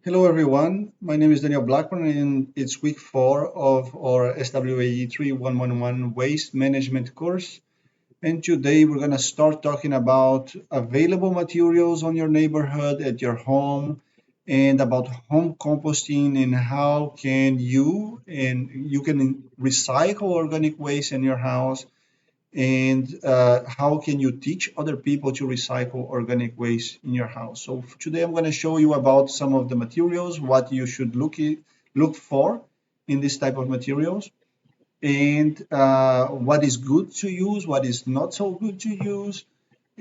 Hello everyone, my name is Daniel Blackburn and it's week 4 of our SWAE 3111 Waste Management course. And today we're going to start talking about available materials on your neighborhood, at your home, and about home composting and how can you can recycle organic waste in your house and how can you teach other people to recycle organic waste in your house. So today I'm going to show you about some of the materials, what you should look for in this type of materials, and what is good to use, what is not so good to use,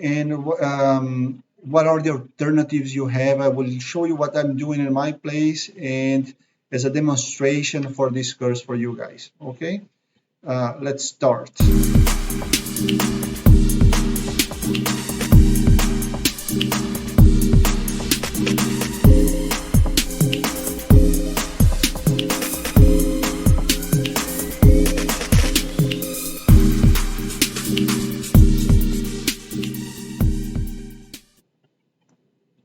and what are the alternatives you have. I will show you what I'm doing in my place and as a demonstration for this course for you guys. Okay, let's start.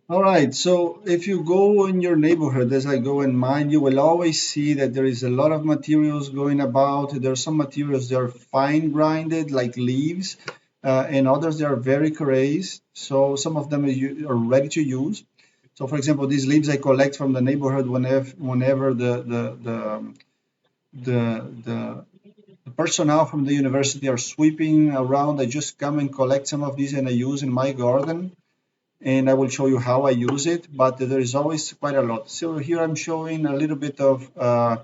All right, so if you go in your neighborhood, as I go in mine, you will always see that there is a lot of materials going about. There are some materials that are fine grinded, like leaves, and others that are very coarse. So some of them are ready to use. So, for example, these leaves I collect from the neighborhood whenever the personnel from the university are sweeping around. I just come and collect some of these and I use in my garden, and I will show you how I use it, but there is always quite a lot. So here I'm showing a little bit of uh,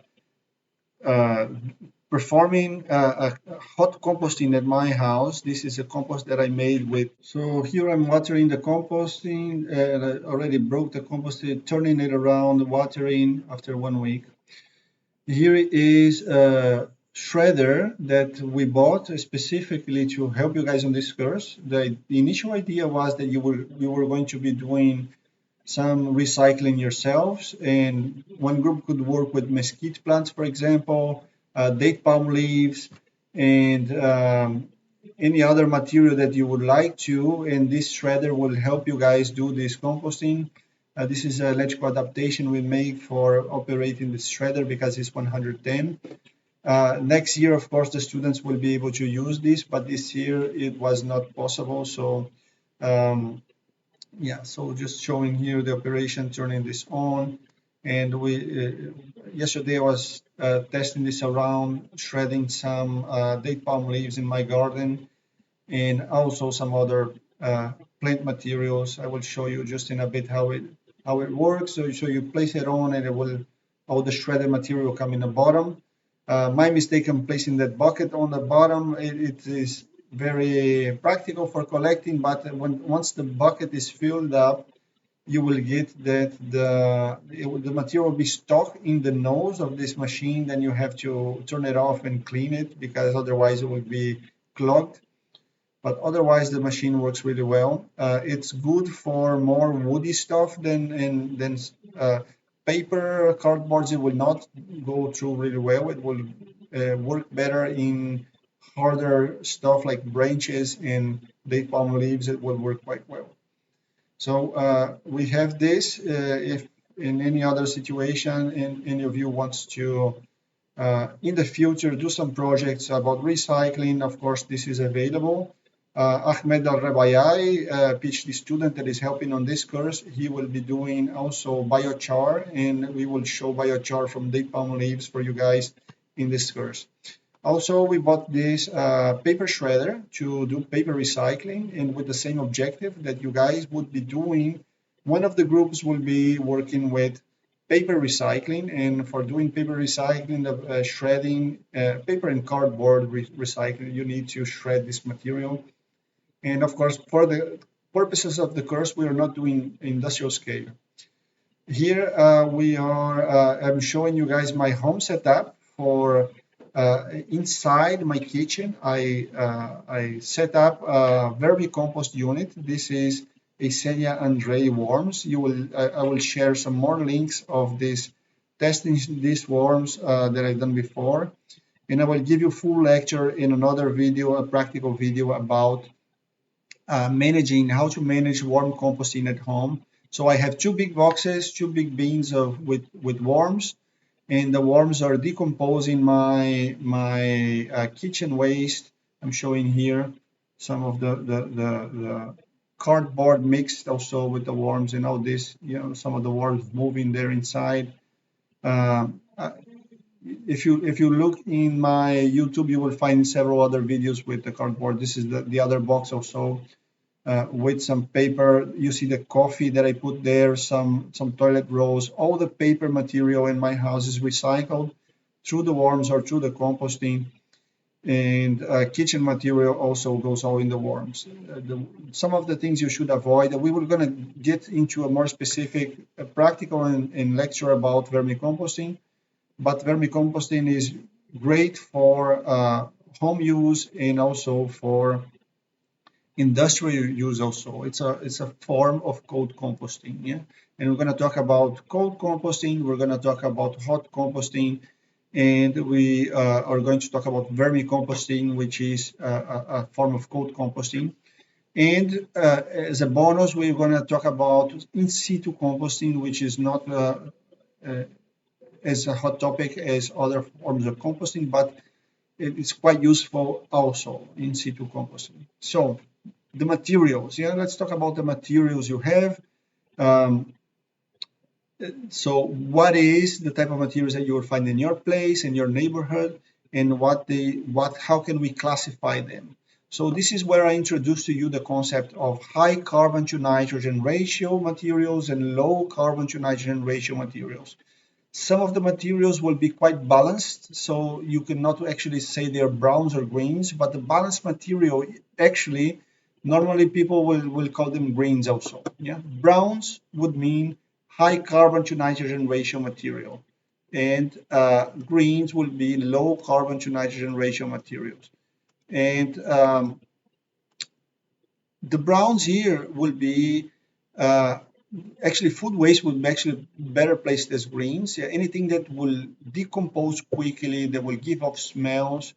performing a hot composting at my house. This is a compost that I made with. So here I'm watering the composting, I already broke the compost, turning it around, watering after 1 week. Here is a shredder that we bought specifically to help you guys on this course. The initial idea was that you were going to be doing some recycling yourselves, and one group could work with mesquite plants, for example, date palm leaves, and any other material that you would like to, and this shredder will help you guys do this composting. This is an electrical adaptation we make for operating the shredder because it's 110. Next year, of course, the students will be able to use this, but this year it was not possible. So um, yeah, so just showing here the operation, turning this on. And we yesterday I was testing this around, shredding some date palm leaves in my garden, and also some other plant materials. I will show you just in a bit how it works. So you place it on, and it will all the shredded material come in the bottom. My mistake in placing that bucket on the bottom. It is very practical for collecting, but once the bucket is filled up, you will get that the material will be stuck in the nose of this machine. Then you have to turn it off and clean it because otherwise it will be clogged. But otherwise the machine works really well. It's good for more woody stuff than paper, cardboards. It will not go through really well. It will work better in harder stuff like branches and date palm leaves. It will work quite well. So we have this. If in any other situation, any of you wants to in the future do some projects about recycling, of course, this is available. Ahmed Al-Rabayai, PhD student that is helping on this course, he will be doing also biochar, and we will show biochar from date palm leaves for you guys in this course. Also, we bought this paper shredder to do paper recycling, and with the same objective that you guys would be doing. One of the groups will be working with paper recycling, and for doing paper recycling, the shredding, paper and cardboard recycling, you need to shred this material. And of course, for the purposes of the course, we are not doing industrial scale. Here I'm showing you guys my home setup for inside my kitchen. I set up a vermicompost unit. This is Eisenia Andre worms. I will share some more links of this testing these worms that I've done before, and I will give you full lecture in another video, a practical video about managing how to manage worm composting at home. So I have two big boxes, two big bins with worms, and the worms are decomposing my kitchen waste. I'm showing here some of the cardboard mixed also with the worms and all this, some of the worms moving there inside. Uh, if you look in my YouTube, you will find several other videos with the cardboard. This is the other box also with some paper. You see the coffee that I put there, some toilet rolls. All the paper material in my house is recycled through the worms or through the composting. And kitchen material also goes all in the worms. Some of the things you should avoid. We were going to get into a more specific practical and lecture about vermicomposting, but vermicomposting is great for home use and also for industrial use also. It's a form of cold composting, yeah. And we're going to talk about cold composting. We're going to talk about hot composting, and we are going to talk about vermicomposting, which is a form of cold composting. And as a bonus, we're going to talk about in situ composting, which is not as a hot topic as other forms of composting, but it's quite useful also in situ composting. So the materials, yeah, let's talk about the materials you have. Um, so what is the type of materials that you will find in your place, in your neighborhood, and how can we classify them? So this is where I introduce to you the concept of high carbon to nitrogen ratio materials and low carbon to nitrogen ratio materials. Some of the materials will be quite balanced, so you cannot actually say they're browns or greens, but the balanced material actually, normally people will call them greens also. Yeah, browns would mean high carbon to nitrogen ratio material, and greens will be low carbon to nitrogen ratio materials. And the browns here will be actually food waste would be actually better placed as greens. Yeah, anything that will decompose quickly, that will give off smells,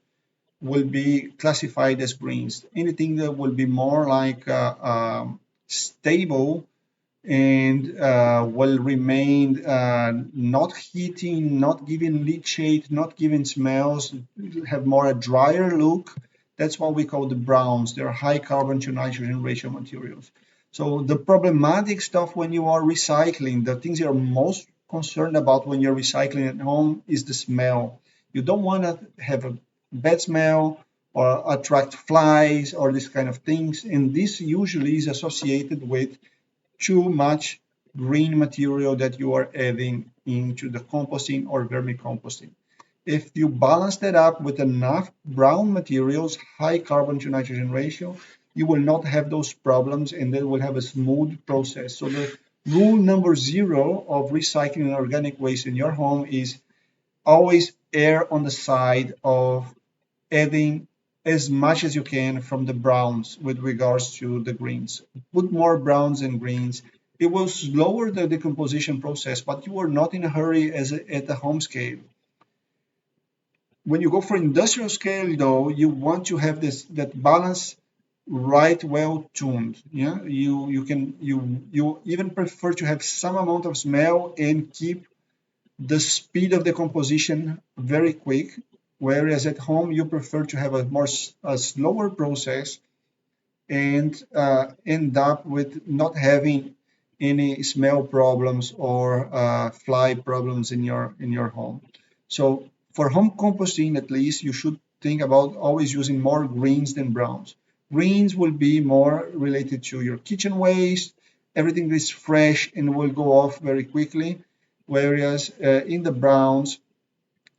will be classified as greens. Anything that will be more like stable and will remain not heating, not giving leachate, not giving smells, have more a drier look. That's what we call the browns. They're high carbon to nitrogen ratio materials. So the problematic stuff when you are recycling, the things you're most concerned about when you're recycling at home is the smell. You don't want to have a bad smell or attract flies or this kind of things. And this usually is associated with too much green material that you are adding into the composting or vermicomposting. If you balance that up with enough brown materials, high carbon to nitrogen ratio, you will not have those problems and then will have a smooth process. So the rule number 0 of recycling organic waste in your home is always err on the side of adding as much as you can from the browns with regards to the greens. Put more browns and greens. It will slower the decomposition process, but you are not in a hurry at the home scale. When you go for industrial scale, though, you want to have that balance right, well tuned. Yeah, you even prefer to have some amount of smell and keep the speed of the composition very quick, whereas at home you prefer to have a slower process and end up with not having any smell problems or fly problems in your home. So for home composting, at least, you should think about always using more greens than browns. Greens will be more related to your kitchen waste, everything is fresh and will go off very quickly, whereas in the browns,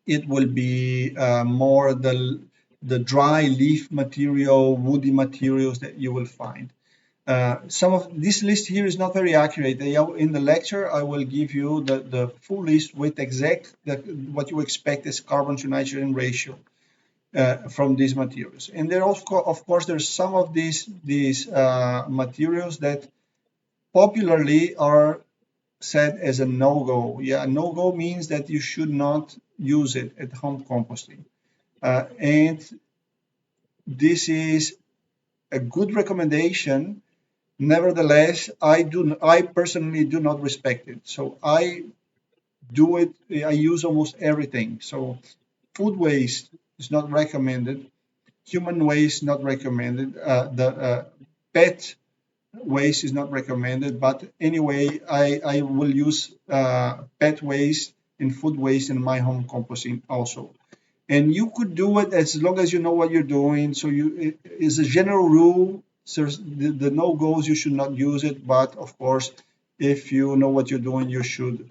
it will be more the dry leaf material, woody materials that you will find. Some of this list here is not very accurate. In the lecture, I will give you the full list with what you expect as carbon to nitrogen ratio from these materials. And there also, of course, there's some of these materials that popularly are set as a no-go. Yeah, no-go means that you should not use it at home composting. And this is a good recommendation Nevertheless, I personally do not respect it. So I do it. I use almost everything. So food waste is not recommended. Human waste not recommended. The pet waste is not recommended. But anyway, I will use pet waste and food waste in my home composting also. And you could do it as long as you know what you're doing. So it is a general rule. So the no goes, you should not use it. But of course, if you know what you're doing, you should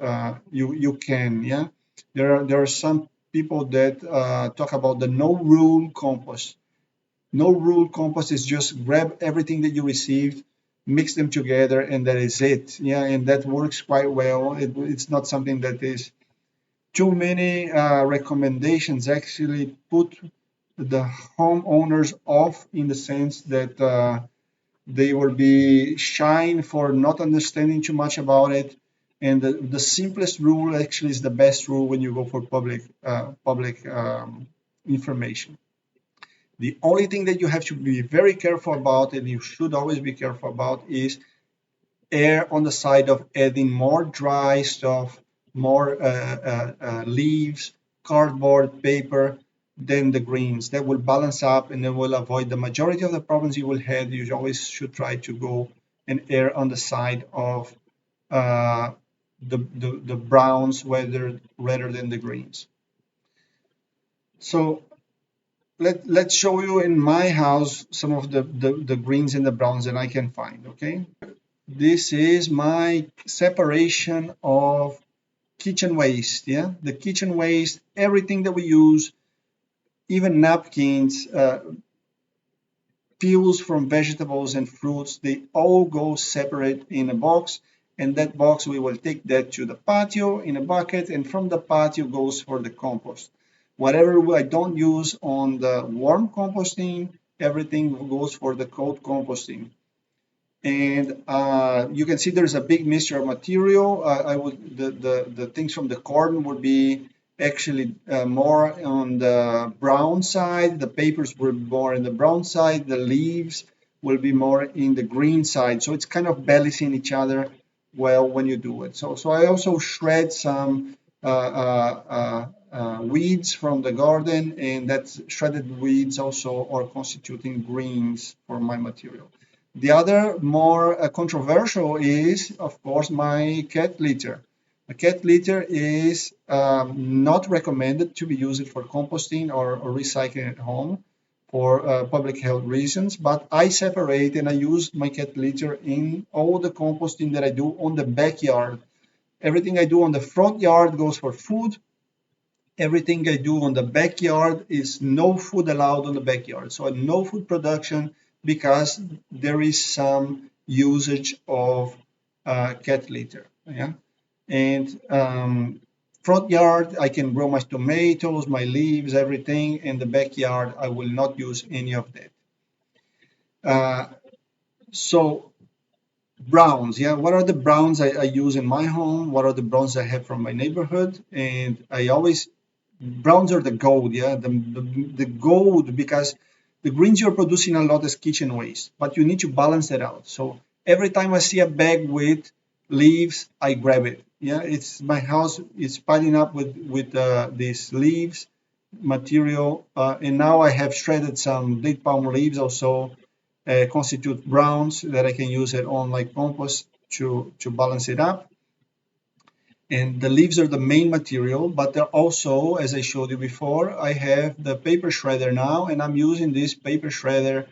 you can. Yeah, there are some people that talk about the no rule compost. No rule compost is just grab everything that you received, mix them together, and that is it. Yeah, and that works quite well. It's not something that is too many recommendations actually put the homeowners off in the sense that they will be shying for not understanding too much about it. And the simplest rule actually is the best rule when you go for public information. The only thing that you have to be very careful about, and you should always be careful about, is err on the side of adding more dry stuff, more leaves, cardboard, paper than the greens. That will balance up and then will avoid the majority of the problems you will have. You always should try to go and err on the side of uh, the browns rather than the greens. So let's show you in my house some of the greens and the browns that I can find, okay? This is my separation of kitchen waste. Yeah, the kitchen waste, everything that we use, even napkins, peels from vegetables and fruits, they all go separate in a box. And that box, we will take that to the patio in a bucket, and from the patio goes for the compost. Whatever I don't use on the warm composting, everything goes for the cold composting. And you can see there's a big mixture of material. I would the things from the corn would be actually more on the brown side. The papers were more in the brown side. The leaves will be more in the green side. So it's kind of balancing each other well when you do it. So I also shred some weeds from the garden, and that's shredded weeds also are constituting greens for my material. The other more controversial is, of course, my cat litter. A cat litter is not recommended to be used for composting or recycling at home for public health reasons, but I separate and I use my cat litter in all the composting that I do on the backyard. Everything I do on the front yard goes for food. Everything I do on the backyard is no food allowed on the backyard. So no food production because there is some usage of cat litter. Yeah. And front yard, I can grow my tomatoes, my leaves, everything. In the backyard, I will not use any of that. So browns, yeah. What are the browns I use in my home? What are the browns I have from my neighborhood? And I always browns are the gold, yeah, the gold, because the greens you're producing a lot is kitchen waste, but you need to balance that out. So every time I see a bag with leaves, I grab it. Yeah, it's my house is piling up with these leaves material, and now I have shredded some date palm leaves also constitute browns that I can use it on my compost to balance it up. And the leaves are the main material, but they're also, as I showed you before, I have the paper shredder now, and I'm using this paper shredder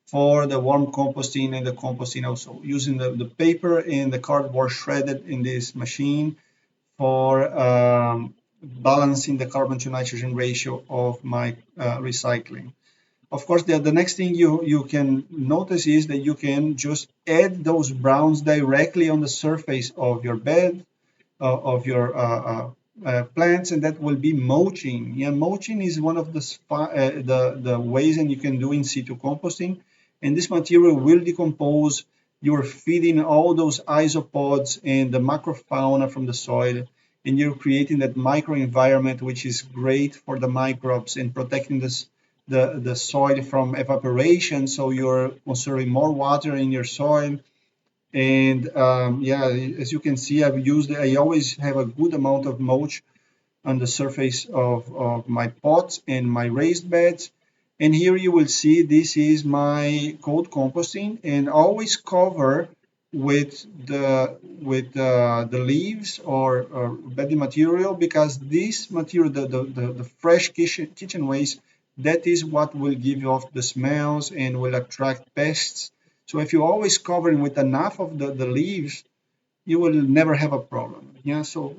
for the warm composting and the composting also, using the paper and the cardboard shredded in this machine for balancing the carbon to nitrogen ratio of my recycling. Of course, the next thing you can notice is that you can just add those browns directly on the surface of your bed of your plants, and that will be mulching. Yeah, mulching is one of the ways and you can do in situ composting, and this material will decompose. You're feeding all those isopods and the macrofauna from the soil, and you're creating that microenvironment, which is great for the microbes and protecting the soil from evaporation. So you're conserving more water in your soil, And yeah, as you can see, I always have a good amount of mulch on the surface of my pots and my raised beds. And here you will see this is my cold composting, and always cover with the leaves or bedding material, because this material, the fresh kitchen waste, that is what will give off the smells and will attract pests. So if you always covering with enough of the leaves, you will never have a problem. Yeah. So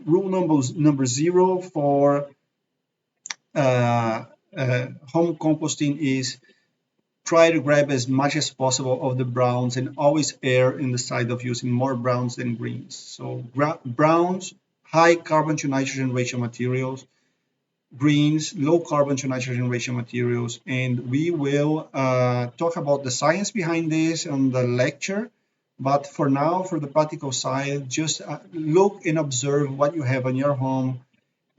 rule number zero for uh, home composting is try to grab as much as possible of the browns, and always err in the side of using more browns than greens. So browns, high carbon to nitrogen ratio materials, greens, low carbon to nitrogen ratio materials. And we will talk about the science behind this on the lecture. But for now, for the practical side, just look and observe what you have in your home,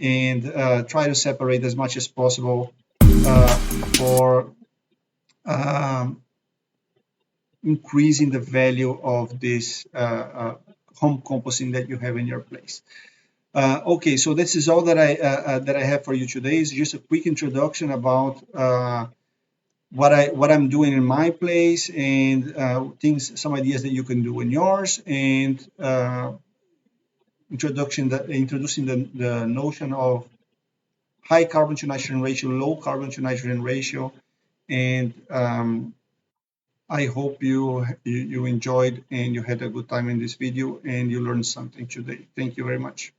and try to separate as much as possible for um, increasing the value of this home composting that you have in your place. Okay, so this is all that I have for you today. Is just a quick introduction about what I'm doing in my place, and things, some ideas that you can do in yours, and introducing the notion of high carbon to nitrogen ratio, low carbon to nitrogen ratio, and I hope you enjoyed and you had a good time in this video and you learned something today. Thank you very much.